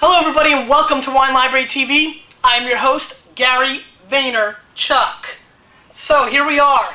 Hello everybody and welcome to Wine Library TV. I'm your host, Gary Vaynerchuk. So here we are,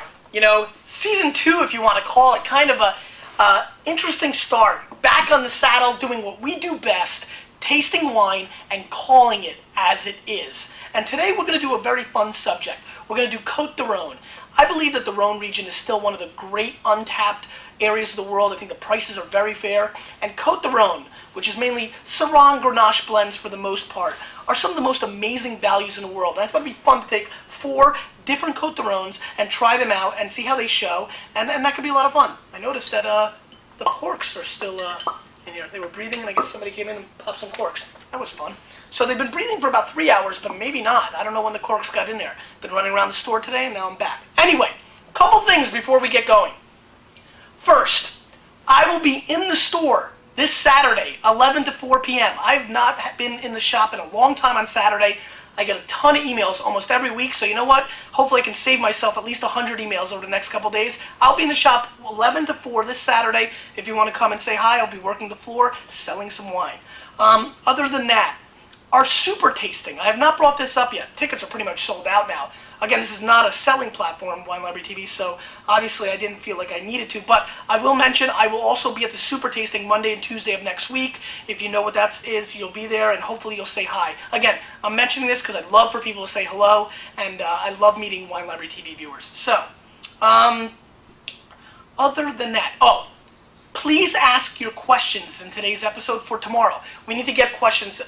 season 2 if you want to call it, kind of a interesting start. Back on the saddle doing what we do best, tasting wine and calling it as it is. And today we're going to do a very fun subject. We're going to do Cotes Du Rhone. I believe that the Rhone region is still one of the great untapped areas of the world. I think the prices are very fair. And Cotes Du Rhone, which is mainly Syrah and Grenache blends for the most part, are some of the most amazing values in the world. And I thought it'd be fun to take 4 different Cotes Du Rhones and try them out and see how they show. And that could be a lot of fun. I noticed that the corks are still in here. They were breathing and I guess somebody came in and popped some corks. That was fun. So they've been breathing for about 3 hours, but maybe not. I don't know when the corks got in there. Been running around the store today and now I'm back. Anyway, a couple things before we get going. First, I will be in the store this Saturday, 11 to 4 p.m. I've not been in the shop in a long time on Saturday. I get a ton of emails almost every week, so you know what? Hopefully I can save myself at least 100 emails over the next couple days. I'll be in the shop 11 to 4 this Saturday. If you want to come and say hi, I'll be working the floor, selling some wine. Other than that, our super tasting. I have not brought this up yet. Tickets are pretty much sold out now. Again, this is not a selling platform, Wine Library TV, so obviously I didn't feel like I needed to, but I will mention I will also be at the super tasting Monday and Tuesday of next week. If you know what that is, you'll be there, and hopefully you'll say hi. Again, I'm mentioning this because I'd love for people to say hello, and I love meeting Wine Library TV viewers. So, other than that, please ask your questions in today's episode for tomorrow. We need to get questions,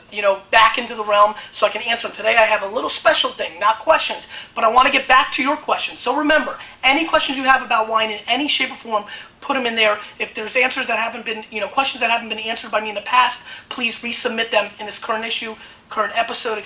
back into the realm so I can answer them. Today I have a little special thing, not questions, but I want to get back to your questions. So remember, any questions you have about wine in any shape or form, put them in there. If there's answers that haven't been, questions that haven't been answered by me in the past, please resubmit them in this current episode,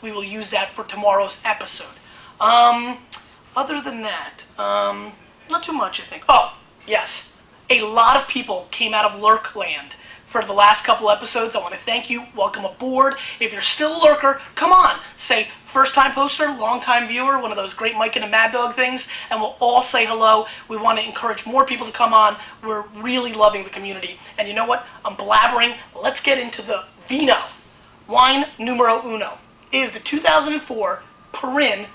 we will use that for tomorrow's episode. Other than that, not too much, I think. Oh, yes. A lot of people came out of Lurk Land for the last couple episodes. I want to thank you. Welcome aboard. If you're still a lurker, come on. Say first-time poster, long-time viewer, one of those great Mike and a Mad Dog things, and we'll all say hello. We want to encourage more people to come on. We're really loving the community. And you know what? I'm blabbering. Let's get into the vino. Wine numero uno is the 2004 Perrin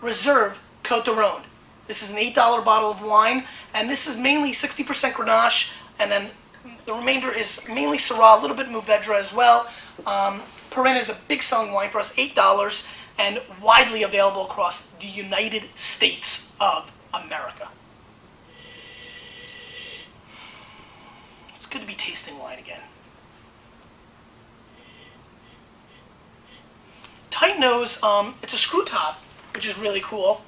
Reserve Cotes Du Rhone. This is an $8 bottle of wine, and this is mainly 60% Grenache, and then the remainder is mainly Syrah, a little bit Mourvedre as well. Perrin is a big selling wine for us, $8, and widely available across the United States of America. It's good to be tasting wine again. Tight nose, it's a screw top, which is really cool.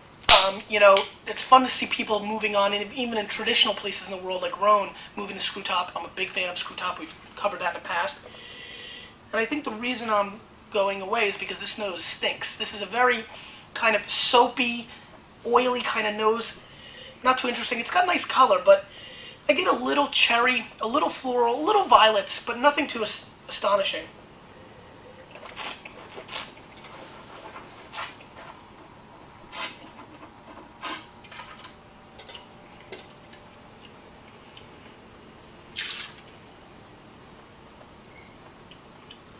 It's fun to see people moving on, even in traditional places in the world like Rhone, moving to screw top. I'm a big fan of screw top. We've covered that in the past. And I think the reason I'm going away is because this nose stinks. This is a very kind of soapy, oily kind of nose. Not too interesting. It's got a nice color, but I get a little cherry, a little floral, a little violets, but nothing too astonishing.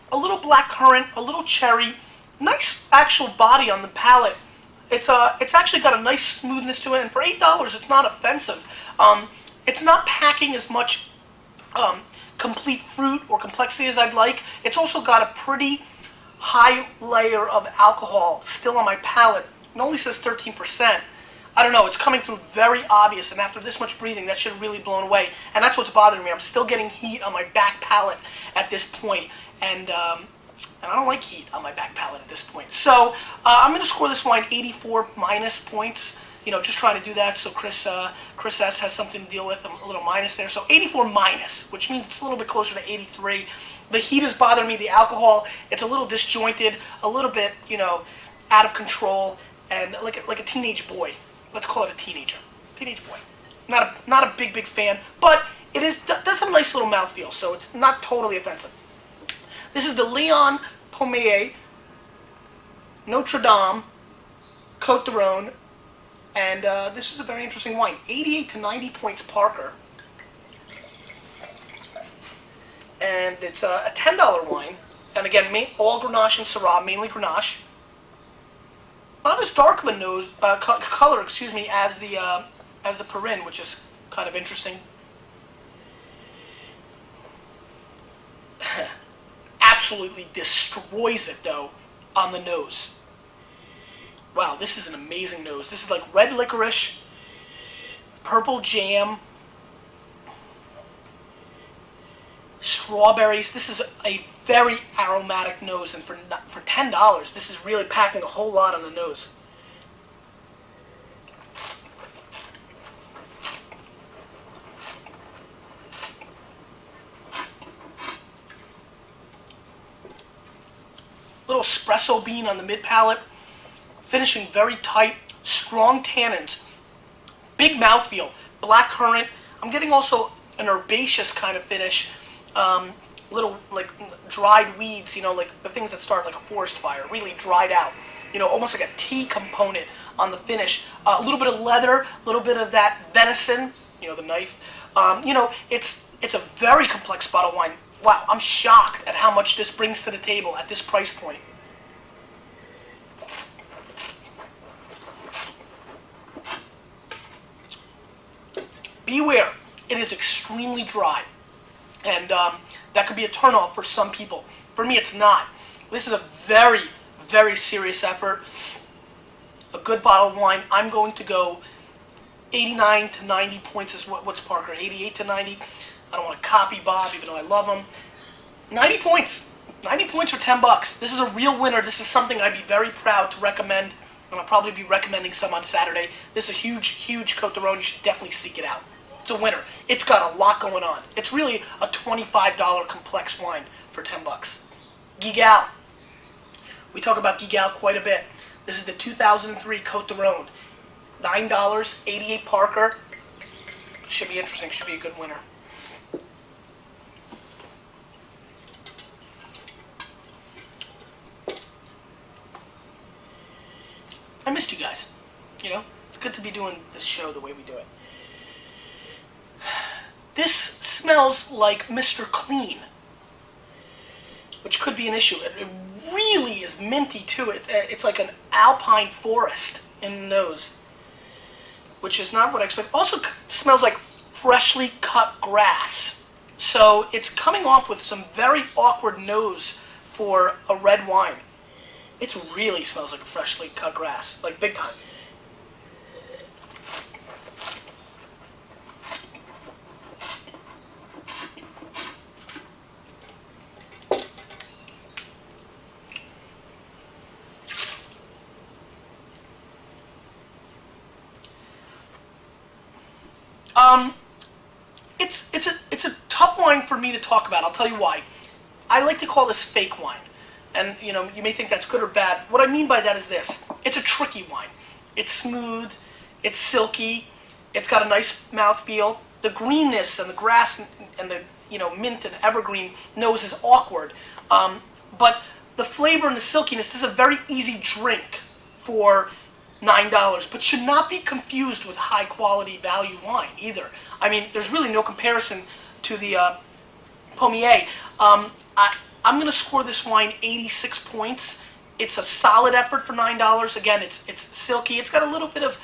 A little black currant, a little cherry, nice actual body on the palate. It's actually got a nice smoothness to it, and for $8, it's not offensive. It's not packing as much complete fruit or complexity as I'd like. It's also got a pretty high layer of alcohol still on my palate. It only says 13%. I don't know, it's coming through very obvious, and after this much breathing, that should have really blown away. And that's what's bothering me. I'm still getting heat on my back palate at this point. And I don't like heat on my back palate at this point. So I'm going to score this wine 84 minus points. Just trying to do that so Chris S has something to deal with. I'm a little minus there. So 84 minus, which means it's a little bit closer to 83. The heat is bothering me. The alcohol, it's a little disjointed, a little bit, out of control, and like a teenage boy. Let's call it a teenager. Teenage boy. Not a big fan, but it does have a nice little mouthfeel, so it's not totally offensive. This is the Leon Pome, Notre Dame, Cotes Du Rhone, and this is a very interesting wine. 88 to 90 points Parker. And it's a $10 wine, And again, all Grenache and Syrah, mainly Grenache. Not as dark of a nose color, excuse me, as the Perrin, which is kind of interesting. Absolutely destroys it though on the nose. Wow, this is an amazing nose. This is like red licorice, purple jam, strawberries. This is a very aromatic nose, and for $10, this is really packing a whole lot on the nose. Little espresso bean on the mid palate, finishing very tight, strong tannins, big mouthfeel, black currant. I'm getting also an herbaceous kind of finish, little like dried weeds, you know, like the things that start like a forest fire, really dried out, you know, almost like a tea component on the finish. A little bit of leather, a little bit of that venison, you know, the knife. You know, it's a very complex bottle of wine. Wow, I'm shocked at how much this brings to the table at this price point. Beware, it is extremely dry, and that could be a turnoff for some people. For me, it's not. This is a very, very serious effort. A good bottle of wine. I'm going to go 89 to 90 points is what's Parker, 88 to 90. I don't want to copy Bob, even though I love him. 90 points. 90 points for $10. This is a real winner. This is something I'd be very proud to recommend, and I'll probably be recommending some on Saturday. This is a huge, huge Cotes Du Rhone. You should definitely seek it out. It's a winner. It's got a lot going on. It's really a $25 complex wine for $10. Gigal. We talk about Gigal quite a bit. This is the 2003 Cotes Du Rhone. $9, 88 Parker. Should be interesting. Should be a good winner. I missed you guys. You know, it's good to be doing this show the way we do it. This smells like Mr. Clean, which could be an issue. It really is minty too. It's like an alpine forest in the nose, which is not what I expect. Also smells like freshly cut grass. So it's coming off with some very awkward nose for a red wine. It really smells like freshly cut grass, like big time. It's a tough wine for me to talk about. I'll tell you why. I like to call this fake wine. And, you know, you may think that's good or bad. What I mean by that is this. It's a tricky wine. It's smooth. It's silky. It's got a nice mouthfeel. The greenness and the grass and the, you know, mint and evergreen nose is awkward. But the flavor and the silkiness, this is a very easy drink for $9, but should not be confused with high quality value wine either. I mean, there's really no comparison to the Pome. I'm going to score this wine 86 points. It's a solid effort for $9. Again, it's silky. It's got a little bit of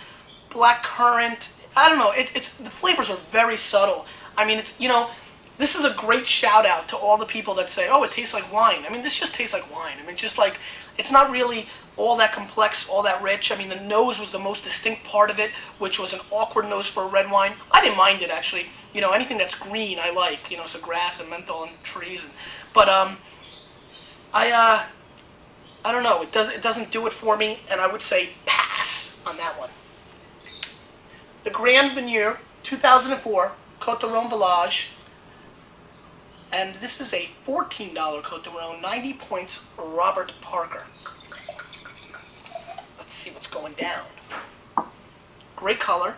black currant. I don't know. The flavors are very subtle. I mean, it's, you know, this is a great shout out to all the people that say, oh, it tastes like wine. I mean, this just tastes like wine. I mean, it's just like, it's not really all that complex, all that rich. I mean, the nose was the most distinct part of it, which was an awkward nose for a red wine. I didn't mind it, actually. You know, anything that's green I like, you know, so grass and menthol and trees. But I don't know. It doesn't do it for me, and I would say pass on that one. The Grand Vigneur, 2004, Cotes Du Rhone Village. And this is a $14 Cotes Du Rhone, 90 points, Robert Parker. Let's see what's going down. Great color.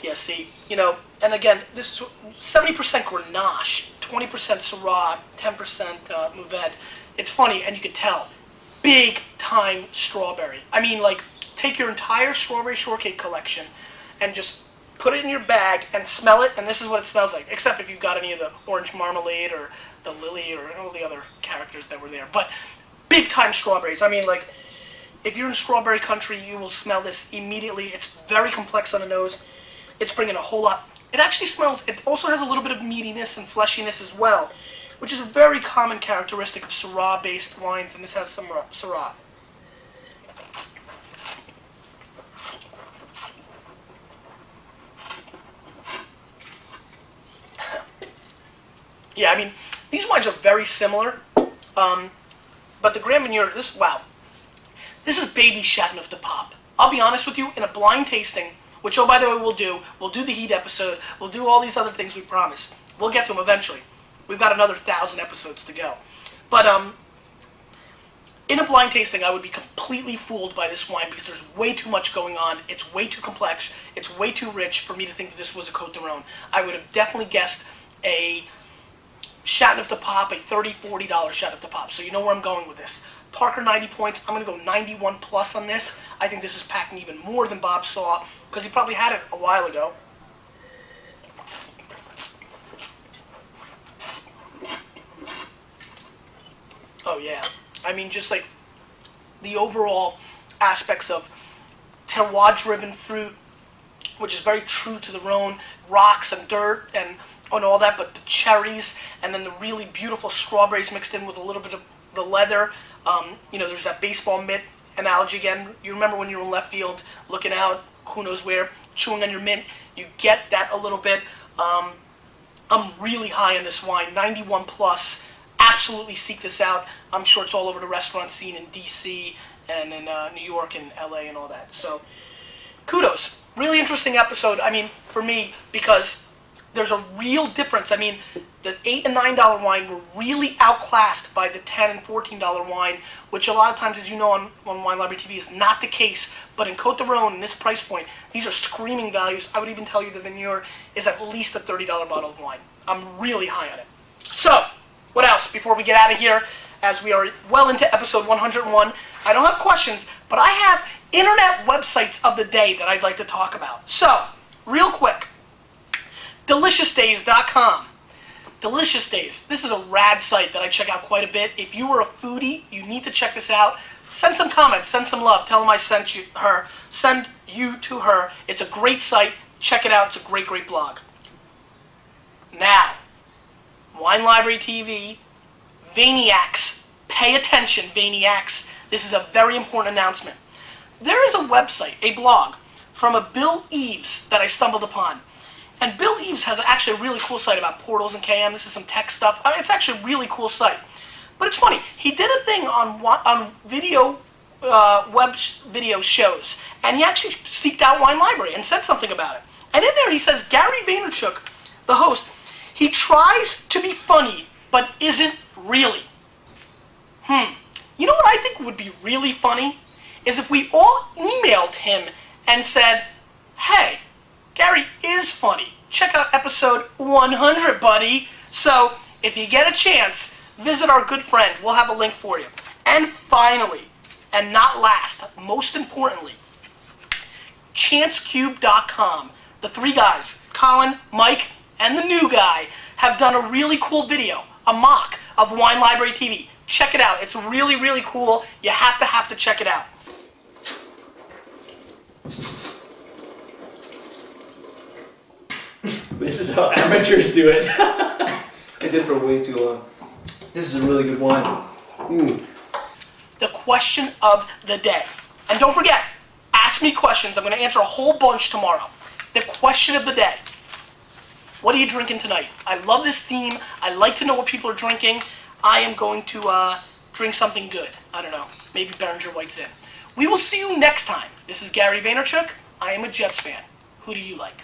Yeah, see, you know, and again, this is 70% Grenache, 20% Syrah, 10% Mourvedre. It's funny, and you can tell, big time strawberry. I mean, like, take your entire strawberry shortcake collection and just put it in your bag and smell it, and this is what it smells like, except if you've got any of the orange marmalade or the lily or all the other characters that were there. But big time strawberries. I mean, like, if you're in strawberry country, you will smell this immediately. It's very complex on the nose. It's bringing a whole lot. It actually smells, it also has a little bit of meatiness and fleshiness as well, which is a very common characteristic of Syrah-based wines, and this has some Syrah. Yeah, I mean, these wines are very similar, but the Grand Vigneur, this is baby Chateauneuf de Pape. I'll be honest with you, in a blind tasting, which, oh, by the way, we'll do the heat episode, we'll do all these other things we promised. We'll get to them eventually. We've got another 1,000 episodes to go. But in a blind tasting, I would be completely fooled by this wine because there's way too much going on. It's way too complex. It's way too rich for me to think that this was a Cotes Du Rhone. I would have definitely guessed a Chateauneuf de Pape, a $30, $40 Chateauneuf de Pape. So you know where I'm going with this. Parker 90 points. I'm going to go 91 plus on this. I think this is packing even more than Bob saw because he probably had it a while ago. Oh yeah. I mean, just like the overall aspects of terroir-driven fruit, which is very true to the Rhone, rocks and dirt and all that, but the cherries and then the really beautiful strawberries mixed in with a little bit of the leather. You know, there's that baseball mitt analogy again. You remember when you were in left field, looking out, who knows where, chewing on your mint. You get that a little bit. I'm really high on this wine, 91 plus. Absolutely seek this out. I'm sure it's all over the restaurant scene in D.C. and in New York and L.A. and all that. So, kudos. Really interesting episode, I mean, for me, because there's a real difference. I mean, the $8 and $9 wine were really outclassed by the $10 and $14 wine, which a lot of times, as you know on Wine Library TV, is not the case. But in Cotes Du Rhone, in this price point, these are screaming values. I would even tell you the Vigneur is at least a $30 bottle of wine. I'm really high on it. So, what else before we get out of here, as we are well into episode 101? I don't have questions, but I have internet websites of the day that I'd like to talk about. So, real quick, deliciousdays.com. Delicious Days. This is a rad site that I check out quite a bit. If you are a foodie, you need to check this out. Send some comments, send some love, tell them I sent you her, send you to her. It's a great site. Check it out. It's a great, great blog. Now, Wine Library TV, Vaniacs, pay attention, Vaniacs. This is a very important announcement. There is a website, a blog, from a Bill Eves that I stumbled upon. And Bill Eves has actually a really cool site about portals and KM. This is some tech stuff. I mean, it's actually a really cool site. But it's funny. He did a thing on video, video shows, and he actually seeked out Wine Library and said something about it. And in there he says, Gary Vaynerchuk, the host, he tries to be funny, but isn't really. You know what I think would be really funny? Is if we all emailed him and said, hey, Gary is funny. Check out episode 100, buddy. So, if you get a chance, visit our good friend. We'll have a link for you. And finally, and not last, most importantly, chancecube.com. The three guys, Colin, Mike, and the new guy, have done a really cool video, a mock of Wine Library TV. Check it out. It's really, really cool. You have to check it out. This is how amateurs do it. I did for way too long. This is a really good wine. The question of the day. And don't forget, ask me questions. I'm going to answer a whole bunch tomorrow. The question of the day. What are you drinking tonight? I love this theme. I like to know what people are drinking. I am going to drink something good. I don't know. Maybe Beringer White's in. We will see you next time. This is Gary Vaynerchuk. I am a Jets fan. Who do you like?